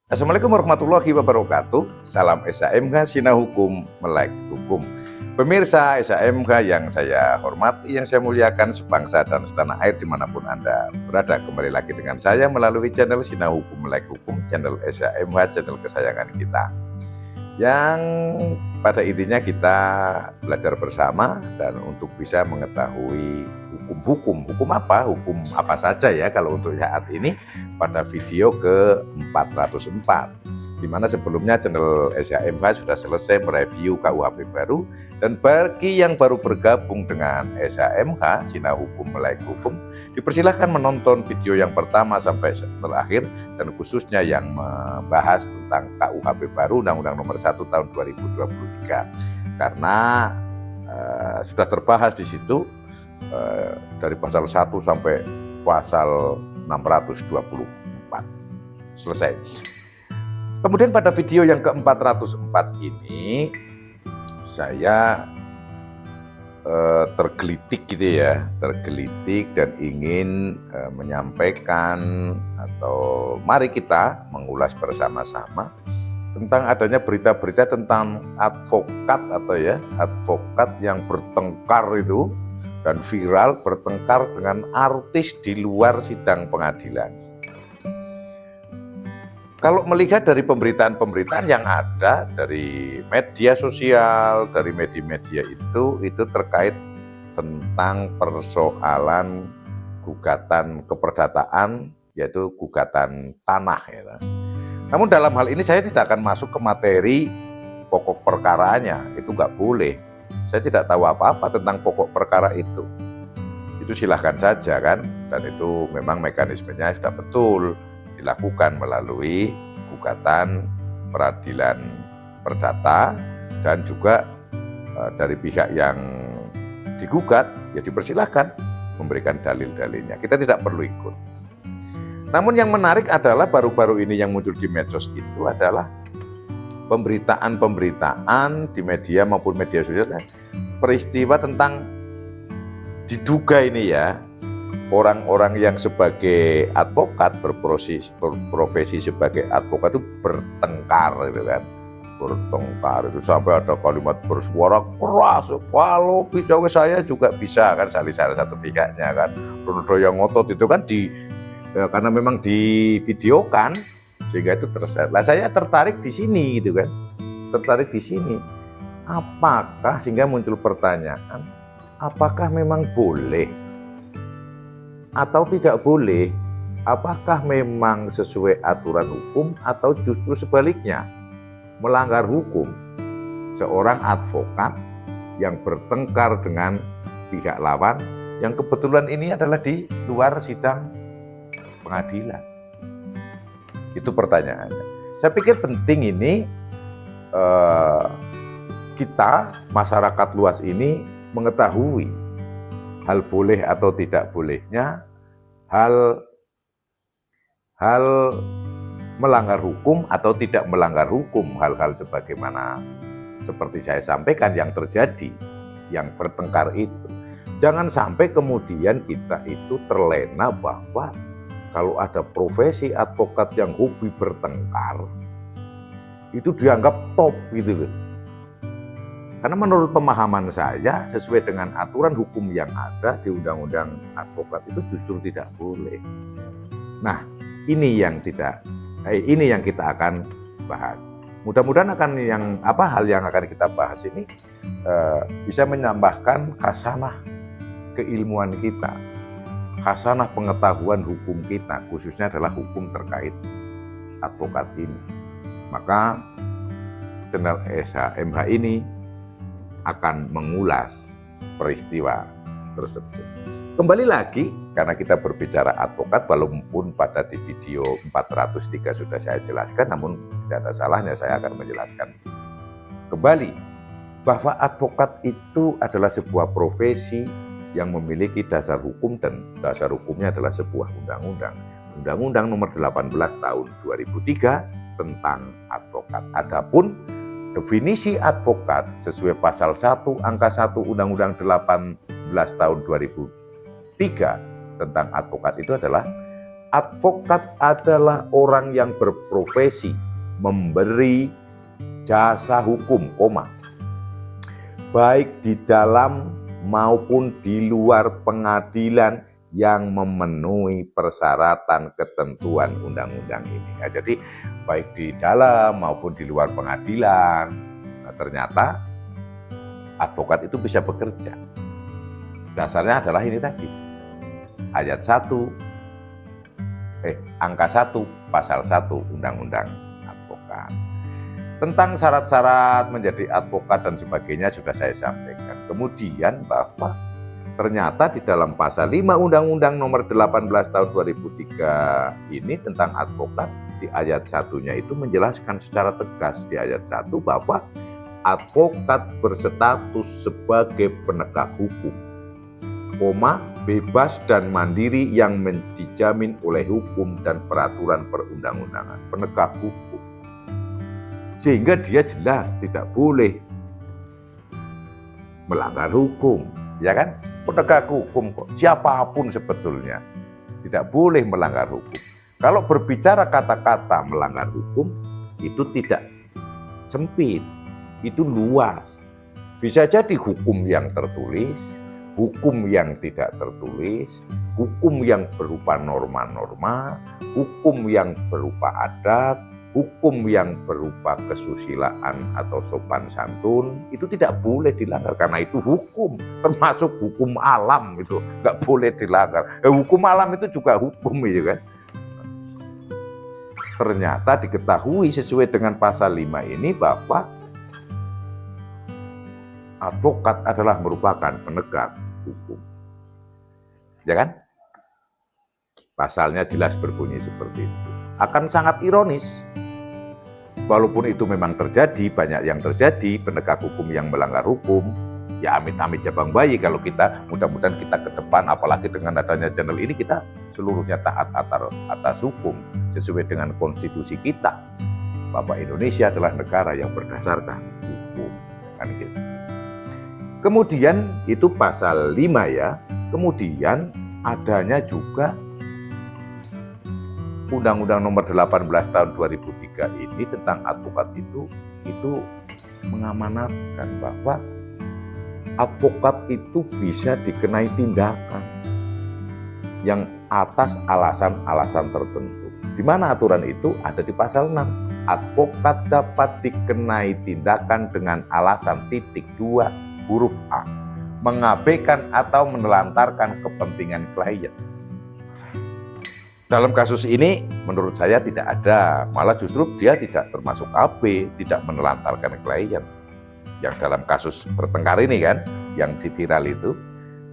Assalamualaikum warahmatullahi wabarakatuh. Salam SHMH Sina Hukum Melek Hukum. Pemirsa SHMH yang saya hormati, yang saya muliakan, sebangsa dan setanah air dimanapun Anda berada, kembali lagi dengan saya melalui channel Sina Hukum Melek Hukum, channel SHMH, channel kesayangan kita. Yang pada intinya kita belajar bersama dan untuk bisa mengetahui hukum apa? Hukum apa saja ya kalau untuk saat ini pada video ke-404, di mana sebelumnya channel SHMH sudah selesai mereview KUHP baru. Dan bagi yang baru bergabung dengan SHMH Sina Hukum Melek Hukum, dipersilahkan menonton video yang pertama sampai terakhir, dan khususnya yang membahas tentang KUHP baru Undang-Undang Nomor 1 Tahun 2023, karena sudah terbahas di situ dari pasal 1 sampai pasal 624. Selesai. Kemudian pada video yang ke-404 ini saya tergelitik gitu ya, tergelitik dan ingin menyampaikan atau mari kita mengulas bersama-sama tentang adanya berita-berita tentang advokat atau ya advokat yang bertengkar itu dan viral bertengkar dengan artis di luar sidang pengadilan. Kalau melihat dari pemberitaan-pemberitaan yang ada dari media sosial, dari media-media itu terkait tentang persoalan gugatan keperdataan, yaitu gugatan tanah. Ya. Namun dalam hal ini saya tidak akan masuk ke materi pokok perkaranya, itu nggak boleh. Saya tidak tahu apa-apa tentang pokok perkara itu. Itu silahkan saja kan, dan itu memang mekanismenya sudah betul dilakukan melalui gugatan peradilan perdata, dan juga dari pihak yang digugat ya dipersilahkan memberikan dalil-dalilnya. Kita tidak perlu ikut. Namun yang menarik adalah baru-baru ini yang muncul di medsos itu adalah pemberitaan di media maupun media sosial, peristiwa tentang diduga ini ya orang-orang yang sebagai advokat berprofesi sebagai advokat itu bertengkar gitu kan, bertengkar itu sampai ada kalimat bersuara keras, kalau bisa saya juga bisa kan, salah satu pihaknya kan, yang ngotot itu kan karena memang di videokan sehingga itu tersebar. Nah, saya tertarik di sini gitu kan, tertarik di sini. Apakah sehingga muncul pertanyaan, apakah memang boleh atau tidak boleh? Apakah memang sesuai aturan hukum atau justru sebaliknya melanggar hukum seorang advokat yang bertengkar dengan pihak lawan yang kebetulan ini adalah di luar sidang pengadilan? Itu pertanyaannya. Saya pikir penting ini kita masyarakat luas ini mengetahui hal boleh atau tidak bolehnya, hal melanggar hukum atau tidak melanggar hukum, hal-hal sebagaimana seperti saya sampaikan yang terjadi, yang bertengkar itu. Jangan sampai kemudian kita itu terlena bahwa kalau ada profesi advokat yang hobi bertengkar, itu dianggap top gitu loh. Karena menurut pemahaman saya, sesuai dengan aturan hukum yang ada di Undang-Undang Advokat itu justru tidak boleh. Nah, ini yang kita akan bahas. Mudah-mudahan hal yang akan kita bahas ini bisa menambahkan khasanah keilmuan kita, khasanah pengetahuan hukum kita, khususnya adalah hukum terkait advokat ini. Maka channel SHMH ini akan mengulas peristiwa tersebut. Kembali lagi, karena kita berbicara advokat, walaupun pada di video 403 sudah saya jelaskan, namun tidak ada salahnya saya akan menjelaskan kembali bahwa advokat itu adalah sebuah profesi yang memiliki dasar hukum, dan dasar hukumnya adalah sebuah undang-undang. Undang-Undang Nomor 18 Tahun 2003 tentang advokat. Adapun definisi advokat sesuai pasal 1 angka 1 Undang-Undang 18 tahun 2003 tentang advokat itu adalah Advokat adalah orang yang berprofesi memberi jasa hukum, baik di dalam maupun di luar pengadilan yang memenuhi persyaratan ketentuan undang-undang ini. Ya, jadi baik di dalam maupun di luar pengadilan, ternyata advokat itu bisa bekerja. Dasarnya adalah ini tadi, ayat 1, angka 1, pasal 1 Undang-Undang Advokat. Tentang syarat-syarat menjadi advokat dan sebagainya sudah saya sampaikan. Kemudian bahwa ternyata di dalam pasal 5 Undang-Undang nomor 18 tahun 2003 ini tentang advokat, di ayat 1-nya itu menjelaskan secara tegas di ayat 1 bahwa advokat berstatus sebagai penegak hukum, bebas dan mandiri yang dijamin oleh hukum dan peraturan perundang-undangan, penegak hukum. Sehingga dia jelas tidak boleh melanggar hukum, ya kan? Penegak hukum kok, siapapun sebetulnya tidak boleh melanggar hukum. Kalau berbicara kata-kata melanggar hukum, itu tidak sempit, itu luas. Bisa jadi hukum yang tertulis, hukum yang tidak tertulis, hukum yang berupa norma-norma, hukum yang berupa adat, hukum yang berupa kesusilaan atau sopan santun, itu tidak boleh dilanggar karena itu hukum, termasuk hukum alam itu nggak boleh dilanggar. Hukum alam itu juga hukum, gitu kan? Ternyata diketahui sesuai dengan pasal 5 ini bahwa advokat adalah merupakan penegak hukum. Ya kan? Pasalnya jelas berbunyi seperti itu. Akan sangat ironis, walaupun itu memang terjadi, banyak yang terjadi, penegak hukum yang melanggar hukum, ya amit-amit jabang bayi kalau kita, mudah-mudahan kita ke depan, apalagi dengan adanya channel ini, kita seluruhnya taat atas hukum, sesuai dengan konstitusi kita, bahwa Indonesia adalah negara yang berdasarkan hukum. Kan gitu. Kemudian itu pasal 5 ya, kemudian adanya juga Undang-Undang nomor 18 tahun 2003 ini tentang advokat itu mengamanatkan bahwa advokat itu bisa dikenai tindakan yang atas alasan-alasan tertentu. Di mana aturan itu ada di pasal 6. Advokat dapat dikenai tindakan dengan alasan titik 2 huruf A, mengabaikan atau menelantarkan kepentingan klien. Dalam kasus ini menurut saya tidak ada, malah justru dia tidak termasuk AB, tidak menelantarkan klien. Yang dalam kasus bertengkar ini kan, yang viral itu,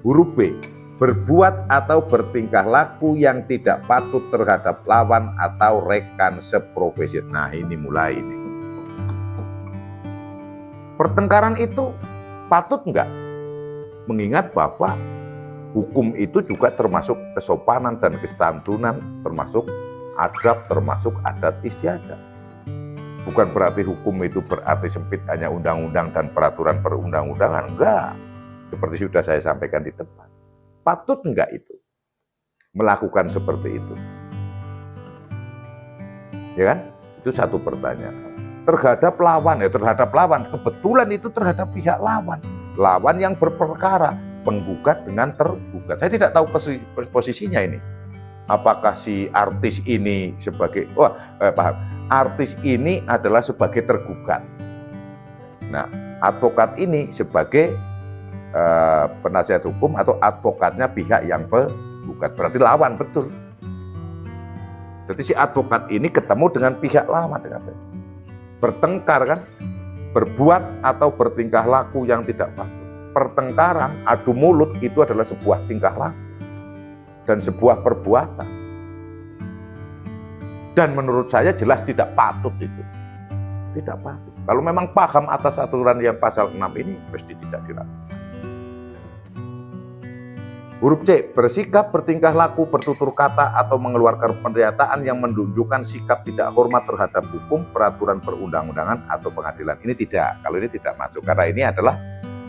huruf B, berbuat atau bertingkah laku yang tidak patut terhadap lawan atau rekan seprofesi. Nah ini mulai ini. Pertengkaran itu patut enggak? Mengingat bahwa hukum itu juga termasuk kesopanan dan kesantunan, termasuk adab, termasuk adat istiadat. Bukan berarti hukum itu berarti sempit hanya undang-undang dan peraturan perundang-undangan, enggak. Seperti sudah saya sampaikan di depan. Patut enggak itu melakukan seperti itu? Ya kan? Itu satu pertanyaan. Terhadap lawan, kebetulan itu terhadap pihak lawan yang berperkara, penggugat dengan tergugat. Saya tidak tahu posisinya ini. Apakah si artis ini sebagai, artis ini adalah sebagai tergugat. Nah, advokat ini sebagai penasihat hukum atau advokatnya pihak yang penggugat. Berarti lawan, betul. Jadi si advokat ini ketemu dengan pihak lawan, bertengkar kan, berbuat atau bertingkah laku yang tidak patut. Pertengkaran, adu mulut itu adalah sebuah tingkah laku dan sebuah perbuatan. Dan menurut saya jelas tidak patut itu. Tidak patut. Kalau memang paham atas aturan yang pasal 6 ini, mesti tidak dilakukan. Huruf C, bersikap, bertingkah laku, bertutur kata, atau mengeluarkan pernyataan yang menunjukkan sikap tidak hormat terhadap hukum, peraturan perundang-undangan, atau pengadilan. Ini tidak, kalau ini tidak masuk. Karena ini adalah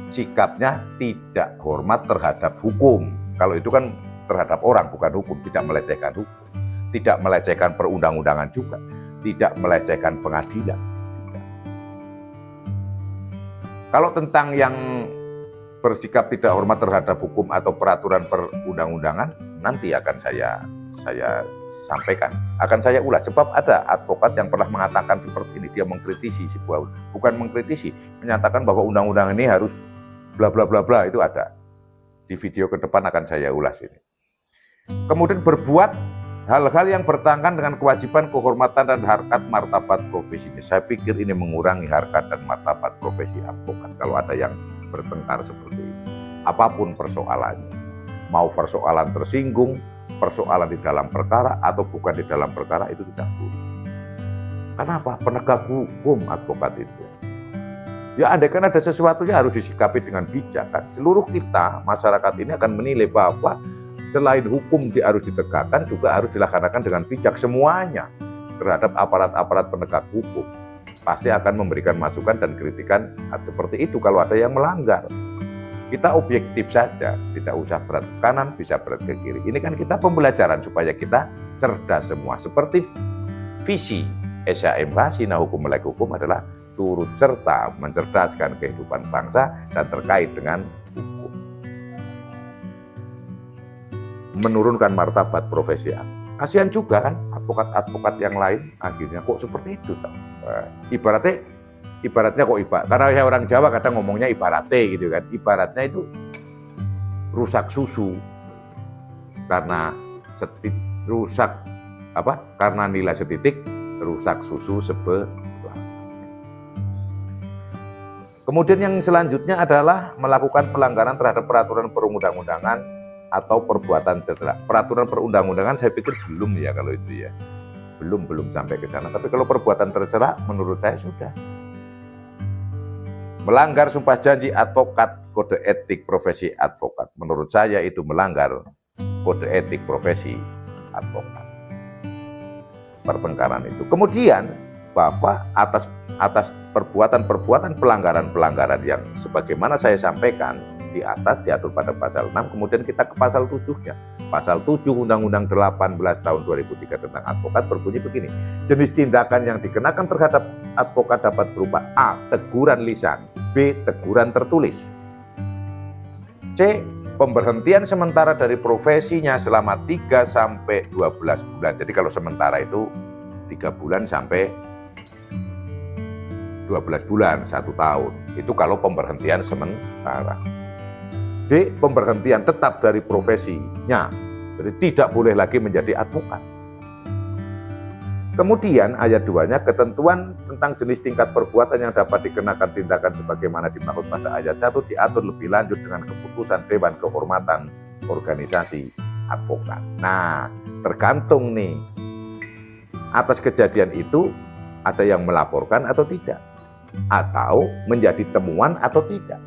sikapnya tidak hormat terhadap hukum. Kalau itu kan terhadap orang, bukan hukum, tidak melecehkan hukum. tidak melecehkan perundang-undangan juga, tidak melecehkan pengadilan. Kalau tentang yang bersikap tidak hormat terhadap hukum atau peraturan perundang-undangan, nanti akan saya sampaikan, akan saya ulas. Sebab ada advokat yang pernah mengatakan seperti ini, dia mengkritisi sebuah, bukan mengkritisi, menyatakan bahwa undang-undang ini harus bla bla bla bla, itu ada. Di video ke depan akan saya ulas ini. Kemudian berbuat hal-hal yang bertentangan dengan kewajiban, kehormatan, dan harkat martabat profesinya. Saya pikir ini mengurangi harkat dan martabat profesi advokat kalau ada yang bertengkar seperti itu. Apapun persoalannya, mau persoalan tersinggung, persoalan di dalam perkara atau bukan di dalam perkara, itu tidak boleh. Kenapa? Penegak hukum advokat itu. Ya andai kan ada sesuatu yang harus disikapi dengan bijak kan. Seluruh kita, masyarakat ini akan menilai bahwa selain hukum harus ditegakkan, juga harus dilaksanakan dengan bijak semuanya terhadap aparat-aparat penegak hukum. Pasti akan memberikan masukan dan kritikan seperti itu kalau ada yang melanggar. Kita objektif saja, tidak usah berat ke kanan, bisa berat ke kiri. Ini kan kita pembelajaran supaya kita cerdas semua. Seperti visi SHMH, Sinah Hukum Melek Hukum adalah turut serta mencerdaskan kehidupan bangsa dan terkait dengan hukum. Menurunkan martabat profesi. Kasihan juga kan advokat-advokat yang lain akhirnya kok seperti itu. Ibaratnya kok karena saya orang Jawa kadang ngomongnya ibaratnya gitu kan. Ibaratnya itu rusak susu karena karena nilai setitik, rusak susu sebelah. Kemudian yang selanjutnya adalah melakukan pelanggaran terhadap peraturan perundang-undangan atau perbuatan cedera. Peraturan perundang-undangan saya pikir belum ya kalau itu ya. Belum sampai ke sana. Tapi kalau perbuatan tercela menurut saya sudah. Melanggar sumpah janji advokat, kode etik profesi advokat. Menurut saya itu melanggar kode etik profesi advokat. Pertengkaran itu. Kemudian bahwa atas perbuatan-perbuatan pelanggaran-pelanggaran yang sebagaimana saya sampaikan di atas diatur pada pasal 6, kemudian kita ke pasal 7-nya. Pasal 7 Undang-Undang 18 tahun 2003 tentang advokat berbunyi begini. Jenis tindakan yang dikenakan terhadap advokat dapat berupa A. Teguran lisan, B. Teguran tertulis, C. Pemberhentian sementara dari profesinya selama 3 sampai 12 bulan. Jadi kalau sementara itu 3 bulan sampai 12 bulan, 1 tahun. Itu kalau pemberhentian sementara. D. Pemberhentian tetap dari profesinya. Jadi tidak boleh lagi menjadi advokat. Kemudian ayat 2-nya ketentuan tentang jenis tingkat perbuatan yang dapat dikenakan tindakan sebagaimana dimaksud pada ayat 1 diatur lebih lanjut dengan keputusan Dewan Kehormatan Organisasi Advokat. Nah, tergantung nih. Atas kejadian itu ada yang melaporkan atau tidak, atau menjadi temuan atau tidak.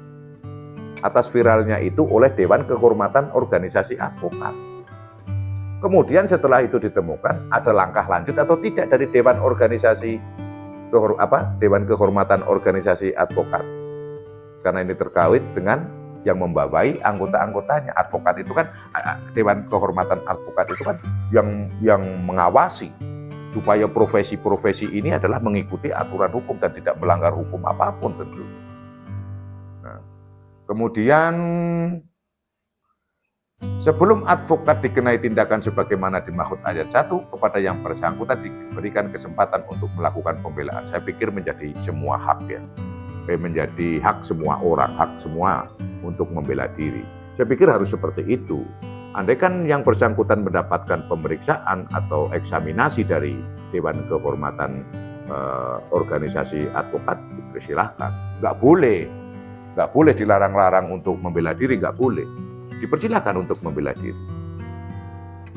Atas viralnya itu oleh Dewan Kehormatan Organisasi Advokat. Kemudian setelah itu ditemukan ada langkah lanjut atau tidak dari Dewan Kehormatan Organisasi Advokat. Karena ini terkait dengan yang membawai anggota-anggotanya. Advokat itu kan, Dewan Kehormatan Advokat itu kan yang mengawasi supaya profesi-profesi ini adalah mengikuti aturan hukum dan tidak melanggar hukum apapun tentu. Nah, kemudian sebelum advokat dikenai tindakan sebagaimana dimaksud ayat 1, kepada yang bersangkutan diberikan kesempatan untuk melakukan pembelaan. Saya pikir menjadi semua hak ya. Menjadi hak semua orang, hak semua untuk membela diri. Saya pikir harus seperti itu. Andai kan yang bersangkutan mendapatkan pemeriksaan atau eksaminasi dari Dewan Kehormatan Organisasi Advokat, dipersilahkan. Nggak boleh dilarang-larang untuk membela diri, nggak boleh. Dipersilahkan untuk membela diri.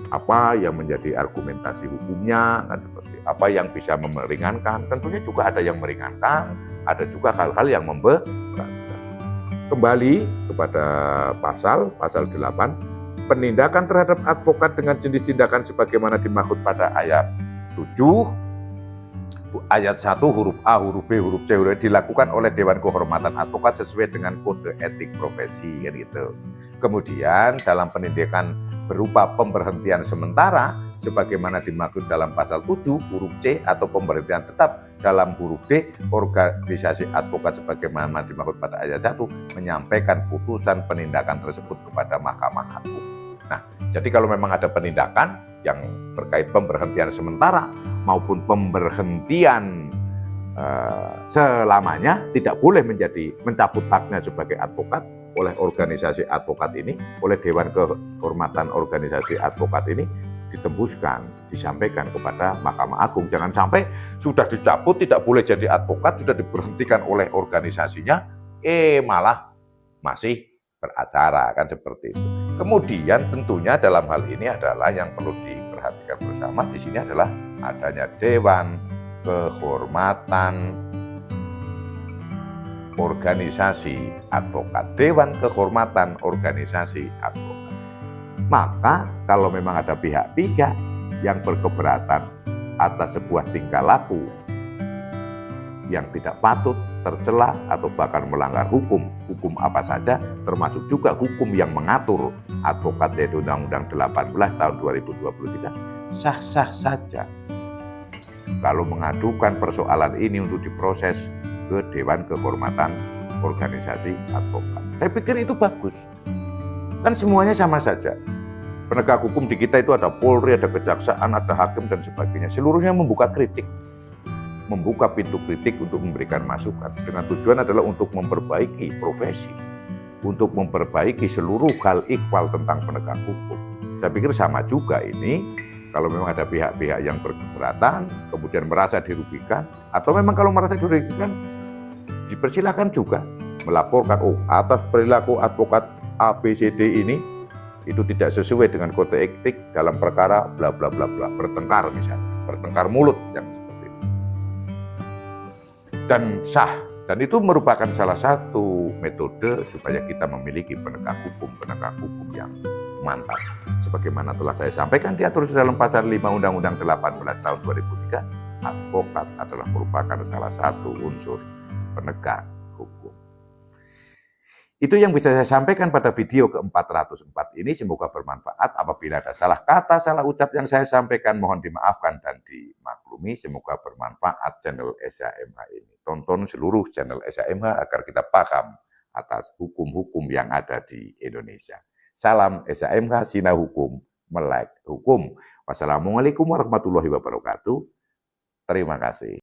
Apa yang menjadi argumentasi hukumnya, dan seperti apa yang bisa meringankan. Tentunya juga ada yang meringankan, ada juga hal-hal yang memberatkan. Kembali kepada pasal 8, penindakan terhadap advokat dengan jenis tindakan sebagaimana dimaksud pada ayat 7, ayat 1 huruf A, huruf B, huruf C, huruf D dilakukan oleh Dewan Kehormatan Advokat sesuai dengan kode etik profesi gitu. Kemudian dalam penindakan berupa pemberhentian sementara sebagaimana dimaksud dalam pasal 7 huruf C atau pemberhentian tetap dalam huruf D, organisasi advokat sebagaimana dimaksud pada ayat 1 menyampaikan putusan penindakan tersebut kepada Mahkamah Agung. Nah, jadi kalau memang ada penindakan yang terkait pemberhentian sementara maupun pemberhentian selamanya, tidak boleh mencabut haknya sebagai advokat oleh organisasi advokat ini, oleh Dewan Kehormatan Organisasi Advokat ini ditembuskan, disampaikan kepada Mahkamah Agung. Jangan sampai sudah dicabut, tidak boleh jadi advokat, sudah diberhentikan oleh organisasinya, malah masih beracara, kan seperti itu. Kemudian tentunya dalam hal ini adalah yang perlu diperhatikan bersama di sini adalah adanya Dewan Kehormatan Organisasi Advokat. Dewan Kehormatan Organisasi Advokat. Maka kalau memang ada pihak-pihak yang berkeberatan atas sebuah tingkah laku yang tidak patut, tercela, atau bahkan melanggar hukum apa saja, termasuk juga hukum yang mengatur advokat yaitu Undang-Undang 18 tahun 2023, sah-sah saja kalau mengadukan persoalan ini untuk diproses ke Dewan Kehormatan Organisasi Advokat. Saya pikir itu bagus. Kan semuanya sama saja. Penegak hukum di kita itu ada Polri, ada Kejaksaan, ada Hakim, dan sebagainya. Seluruhnya membuka kritik. Membuka pintu kritik untuk memberikan masukan. Dengan tujuan adalah untuk memperbaiki profesi. Untuk memperbaiki seluruh hal ikhwal tentang penegak hukum. Saya pikir sama juga ini. Kalau memang ada pihak-pihak yang berkeberatan, kemudian merasa dirugikan, atau memang kalau merasa dirugikan, dipersilakan juga melaporkan, atas perilaku advokat ABCD ini, itu tidak sesuai dengan kode etik dalam perkara bla bla bla bla, bertengkar misalnya, bertengkar mulut yang seperti itu. Dan sah, dan itu merupakan salah satu metode supaya kita memiliki penegak hukum yang mantap. Sebagaimana telah saya sampaikan diatur dalam pasal 5 Undang-Undang 18 tahun 2003, advokat adalah merupakan salah satu unsur penegak hukum. Itu yang bisa saya sampaikan pada video ke-404 ini. Semoga bermanfaat. Apabila ada salah kata, salah ucap yang saya sampaikan, mohon dimaafkan dan dimaklumi. Semoga bermanfaat channel SHMH ini. Tonton seluruh channel SHMH agar kita paham atas hukum-hukum yang ada di Indonesia. Salam SHMH, Sinau Hukum, Melek Hukum. Wassalamualaikum warahmatullahi wabarakatuh. Terima kasih.